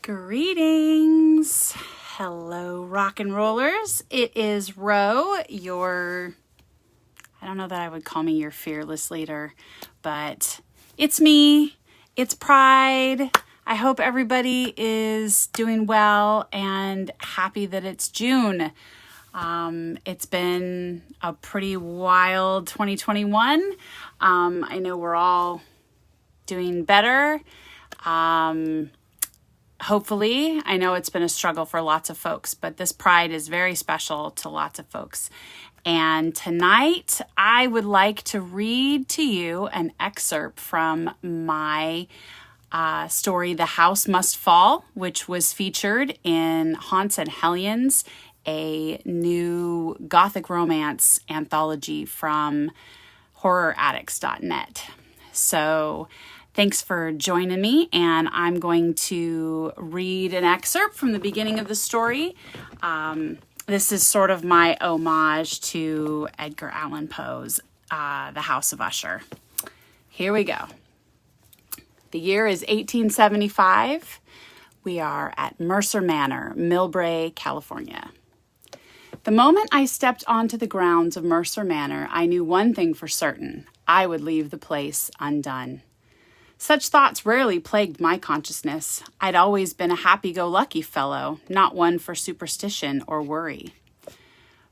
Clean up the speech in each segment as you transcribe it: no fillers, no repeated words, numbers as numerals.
Greetings. Hello, rock and rollers. It is Ro, I don't know that I would call me your fearless leader, but it's me. It's Pride. I hope everybody is doing well and happy that it's June. It's been a pretty wild 2021. I know we're all doing better. Hopefully, I know it's been a struggle for lots of folks, but this Pride is very special to lots of folks. And tonight, I would like to read to you an excerpt from my story, The House Must Fall, which was featured in Haunts and Hellions, a new gothic romance anthology from horroraddicts.net. So thanks for joining me, and I'm going to read an excerpt from the beginning of the story. This is sort of my homage to Edgar Allan Poe's The House of Usher. Here we go. The year is 1875. We are at Mercer Manor, Millbrae, California. The moment I stepped onto the grounds of Mercer Manor, I knew one thing for certain. I would leave the place undone. Such thoughts rarely plagued my consciousness. I'd always been a happy-go-lucky fellow, not one for superstition or worry.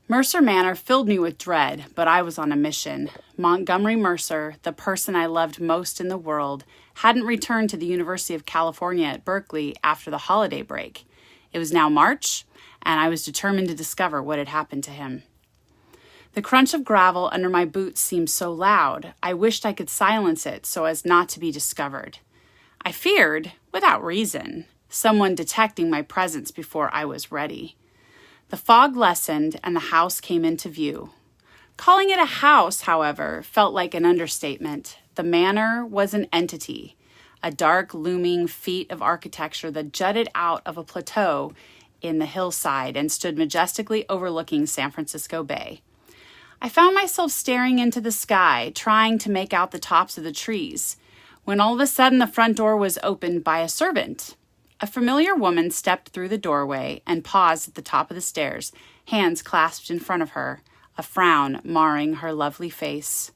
Mercer Manor filled me with dread, but I was on a mission. Montgomery Mercer, the person I loved most in the world, hadn't returned to the University of California at Berkeley after the holiday break. It was now March, and I was determined to discover what had happened to him. The crunch of gravel under my boots seemed so loud, I wished I could silence it so as not to be discovered. I feared, without reason, someone detecting my presence before I was ready. The fog lessened and the house came into view. Calling it a house, however, felt like an understatement. The manor was an entity, a dark, looming feat of architecture that jutted out of a plateau in the hillside and stood majestically overlooking San Francisco Bay. I found myself staring into the sky, trying to make out the tops of the trees, when all of a sudden the front door was opened by a servant. A familiar woman stepped through the doorway and paused at the top of the stairs, hands clasped in front of her, a frown marring her lovely face.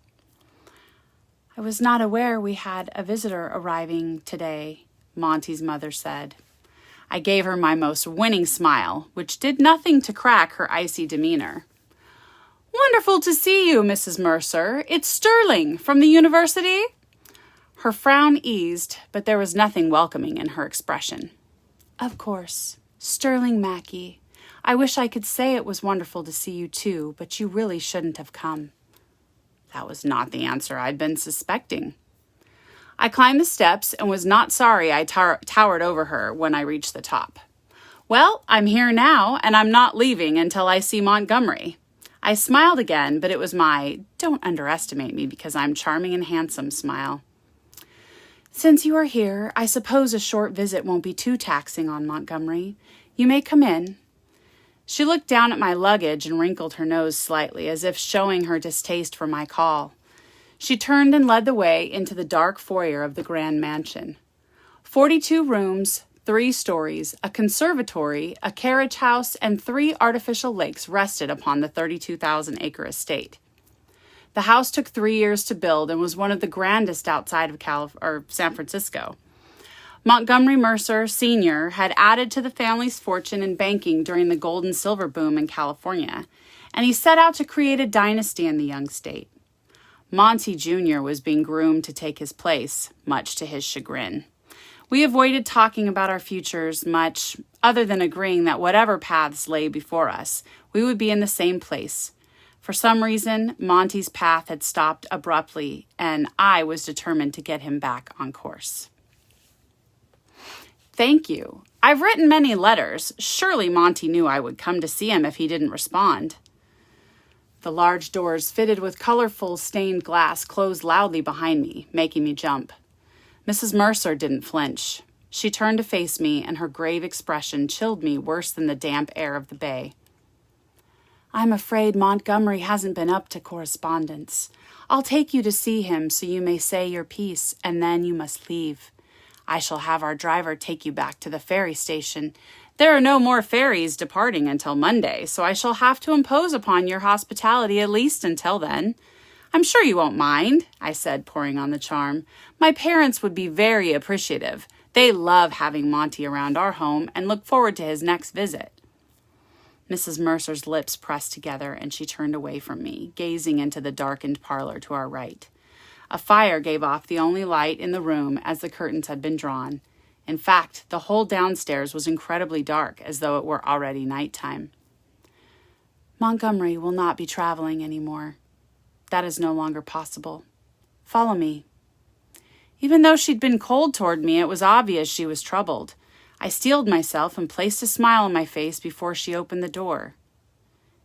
"I was not aware we had a visitor arriving today," Monty's mother said. I gave her my most winning smile, which did nothing to crack her icy demeanor. "Wonderful to see you, Mrs. Mercer. It's Sterling from the university?" Her frown eased, but there was nothing welcoming in her expression. "Of course. Sterling Mackey. I wish I could say it was wonderful to see you too, but you really shouldn't have come." That was not the answer I'd been suspecting. I climbed the steps and was not sorry I towered over her when I reached the top. "Well, I'm here now, and I'm not leaving until I see Montgomery." I smiled again, but it was my "don't underestimate me because I'm charming and handsome" smile. "Since you are here, I suppose a short visit won't be too taxing on Montgomery. You may come in." She looked down at my luggage and wrinkled her nose slightly, as if showing her distaste for my call. She turned and led the way into the dark foyer of the grand mansion. 42 rooms, 3 stories, a conservatory, a carriage house, and 3 artificial lakes rested upon the 32,000-acre estate. The house took 3 years to build and was one of the grandest outside of San Francisco. Montgomery Mercer, Sr. had added to the family's fortune in banking during the gold and silver boom in California, and he set out to create a dynasty in the young state. Monty Jr. was being groomed to take his place, much to his chagrin. We avoided talking about our futures much, other than agreeing that whatever paths lay before us, we would be in the same place. For some reason, Monty's path had stopped abruptly, and I was determined to get him back on course. "Thank you. I've written many letters. Surely Monty knew I would come to see him if he didn't respond." The large doors fitted with colorful stained glass closed loudly behind me, making me jump. Mrs. Mercer didn't flinch. She turned to face me, and her grave expression chilled me worse than the damp air of the bay. "I'm afraid Montgomery hasn't been up to correspondence. I'll take you to see him so you may say your piece, and then you must leave. I shall have our driver take you back to the ferry station. There are no more ferries departing until Monday, so I shall have to impose upon your hospitality at least until then. I'm sure you won't mind, I said, pouring on the charm. My parents would be very appreciative. They love having Monty around our home and look forward to his next visit. Mrs. Mercer's lips pressed together, and she turned away from me, gazing into the darkened parlor to our right. A fire gave off the only light in the room as the curtains had been drawn. In fact, the whole downstairs was incredibly dark, as though it were already nighttime. Montgomery will not be traveling anymore. That is no longer possible. Follow me. Even though she'd been cold toward me, it was obvious she was troubled. I steeled myself and placed a smile on my face before she opened the door.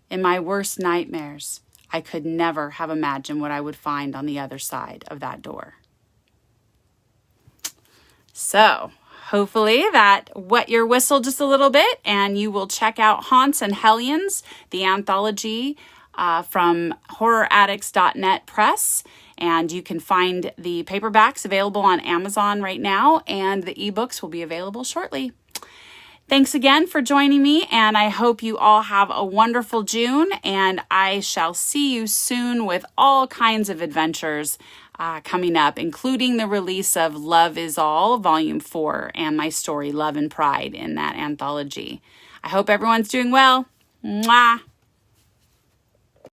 In my worst nightmares, I could never have imagined what I would find on the other side of that door. So, hopefully that wet your whistle just a little bit, and you will check out Haunts and Hellions, the anthology from horroraddicts.net press. And you can find the paperbacks available on Amazon right now, and the ebooks will be available shortly. Thanks again for joining me, and I hope you all have a wonderful June, and I shall see you soon with all kinds of adventures coming up, including the release of Love Is All, Volume 4, and my story, Love and Pride, in that anthology. I hope everyone's doing well. Mwah!